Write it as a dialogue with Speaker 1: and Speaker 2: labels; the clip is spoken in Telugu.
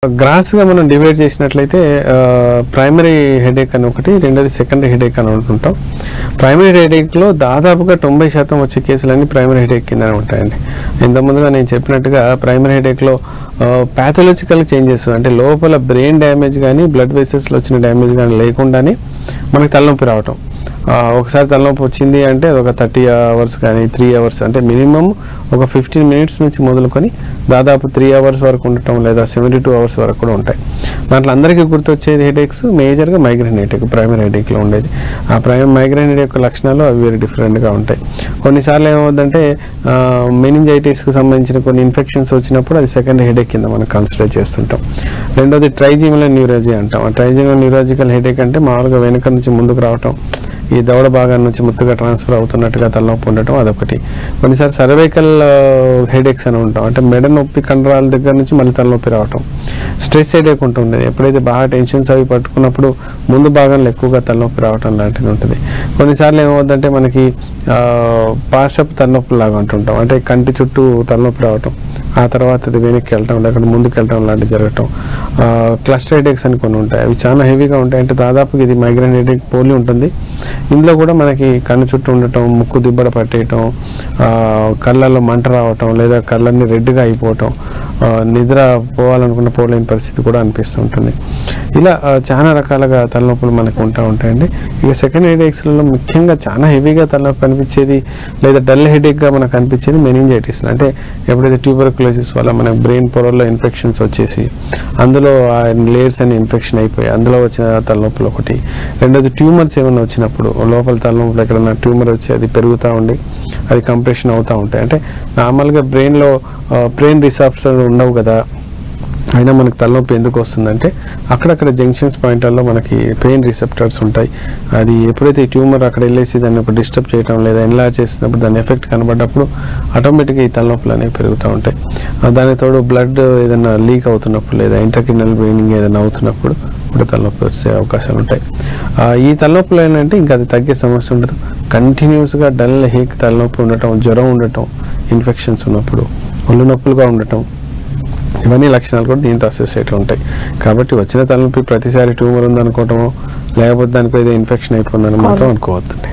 Speaker 1: గ్రాస్గా మనం డివైడ్ చేసినట్లయితే ప్రైమరీ హెడేక్ అని ఒకటి, రెండోది సెకండరీ హెడేక్ అని అనుకుంటాం. ప్రైమరీ హెడేక్లో దాదాపుగా 90% వచ్చే కేసులన్నీ ప్రైమరీ హెడేక్ కిందనే ఉంటాయండి. ఇంతకుముందుగా నేను చెప్పినట్టుగా ప్రైమరీ హెడేక్లో ప్యాథలాజికల్ చేంజెస్ అంటే లోపల బ్రెయిన్ డ్యామేజ్ కానీ బ్లడ్ వెసెస్లో వచ్చిన డ్యామేజ్ కానీ లేకుండానే మనకి తలనొప్పి రావటం. ఒకసారి తలనొప్పి వచ్చింది అంటే అది ఒక 30 hours కానీ 3 hours అంటే మినిమం ఒక 15 minutes నుంచి మొదలుకొని దాదాపు 3 hours వరకు ఉండటం, లేదా 72 hours వరకు కూడా ఉంటాయి. దాంట్లో అందరికీ గుర్తొచ్చేది హెడేక్స్ మేజర్గా మైగ్రేన్ హెడేక్ ప్రైమరీ హెడేక్లో ఉండేది. ఆ మైగ్రేన్ హెడేక్ యొక్క లక్షణాలు అవి వేరే డిఫరెంట్గా ఉంటాయి. కొన్నిసార్లు ఏమవుతుందంటే మెనింజైటిస్కి సంబంధించిన కొన్ని ఇన్ఫెక్షన్స్ వచ్చినప్పుడు అది సెకండ్ హెడేక్ కింద మనం కన్సిడర్ చేస్తుంటాం. రెండోది ట్రైజిమినల్ న్యూరాలజీ అంటాం. ఆ ట్రైజిమినల్ న్యూరాలజికల్ హెడేక్ అంటే మామూలుగా వెనుక నుంచి ముందుకు రావటం, ఈ దవడ భాగం నుంచి ముత్తుగా ట్రాన్స్ఫర్ అవుతున్నట్టుగా తలనొప్పి ఉండటం అదొకటి. కొన్నిసార్లు సర్వైకల్ హెడేక్స్ అని ఉంటాం, అంటే మెడ నొప్పి కండరాల దగ్గర నుంచి మళ్ళీ తలనొప్పి రావటం. స్ట్రెస్ హెడేక్ ఉంటుంది, ఎప్పుడైతే బాగా టెన్షన్స్ అవి పట్టుకున్నప్పుడు ముందు భాగంలో ఎక్కువగా తలనొప్పి రావటం లాంటిది ఉంటుంది. కొన్నిసార్లు ఏమవుతుందంటే మనకి పార్శ్వపు తలనొప్పి లాగా అంటుంటాం, అంటే కంటి చుట్టూ తలనొప్పి రావటం, ఆ తర్వాత అది వెనక్కి వెళ్ళటం లేకపోతే ముందుకు వెళ్ళటం లాంటివి జరగటం. క్లస్టర్ హెడేక్స్ అని కొన్ని ఉంటాయి, అవి చాలా హెవీగా ఉంటాయి. అంటే దాదాపుగా ఇది మైగ్రేన్ హెడేక్ పోలి ఉంటుంది. ఇందులో కూడా మనకి కన్ను చుట్టూ ఉండటం, ముక్కు దిబ్బడ పట్టేయటం, కళ్ళల్లో మంట రావటం, లేదా కళ్ళన్నీ రెడ్గా అయిపోవటం, నిద్ర పోవాలనుకున్న పోలేని పరిస్థితి కూడా అనిపిస్తూ ఉంటుంది. ఇలా చాలా రకాలుగా తలనొప్పులు మనకు ఉంటాయండి. ఇక సెకండ్ హెడేక్స్లలో ముఖ్యంగా చాలా హెవీగా తలనొప్పి అనిపించేది లేదా డల్ హెడేక్గా మనకు అనిపించేది మెనింజైటిస్. అంటే ఎప్పుడైతే ట్యూబర్కులోసిస్ వల్ల మనకు బ్రెయిన్ పొరల్లో ఇన్ఫెక్షన్స్ వచ్చేసి అందులో ఆ లేయర్స్ అన్ని ఇన్ఫెక్షన్ అయిపోయి అందులో వచ్చిన తలనొప్పులు ఒకటి. రెండోది ట్యూమర్స్ ఏమైనా వచ్చినప్పుడు లోపల తలనొప్పులు ఎక్కడైనా ట్యూమర్ వచ్చి అది పెరుగుతూ ఉండి అది కంప్రెషన్ అవుతూ ఉంటాయి. అంటే నార్మల్గా బ్రెయిన్లో బ్రెయిన్ రిసెప్టర్స్ ఉండవు కదా, అయినా మనకు తలనొప్పి ఎందుకు వస్తుందంటే అక్కడక్కడ జంక్షన్స్ పాయింట్లలో మనకి పెయిన్ రిసెప్టర్స్ ఉంటాయి. అది ఎప్పుడైతే ఈ ట్యూమర్ అక్కడ వెళ్ళేసి దాన్ని ఒక డిస్టర్బ్ చేయడం లేదా ఎన్లార్జ్ చేసినప్పుడు దాని ఎఫెక్ట్ కనబడ్డప్పుడు ఆటోమేటిక్గా ఈ తలనొప్పులు అనేవి పెరుగుతూ ఉంటాయి. దానికి తోడు బ్లడ్ ఏదైనా లీక్ అవుతున్నప్పుడు లేదా ఇంటర్కినల్ బ్లీడింగ్ ఏదైనా అవుతున్నప్పుడు కూడా తలనొప్పి వచ్చే అవకాశాలు ఉంటాయి. ఈ తలనొప్పులు ఏంటంటే ఇంకా అది తగ్గే సమస్య ఉండదు. కంటిన్యూస్గా డల్ హేక్ తలనొప్పి ఉండటం, జ్వరం ఉండటం, ఇన్ఫెక్షన్స్ ఉన్నప్పుడు ఒళ్ళు నొప్పులుగా ఉండటం, ఇవన్నీ లక్షణాలు కూడా దీంతో అసోసియేట్ ఉంటాయి. కాబట్టి వచ్చిన తలనొప్పి ప్రతిసారి ట్యూమర్ ఉందనుకోవటమో లేకపోతే దానిపై ఇన్ఫెక్షన్ అయిపోయిందని మాత్రం అనుకోవద్దండి.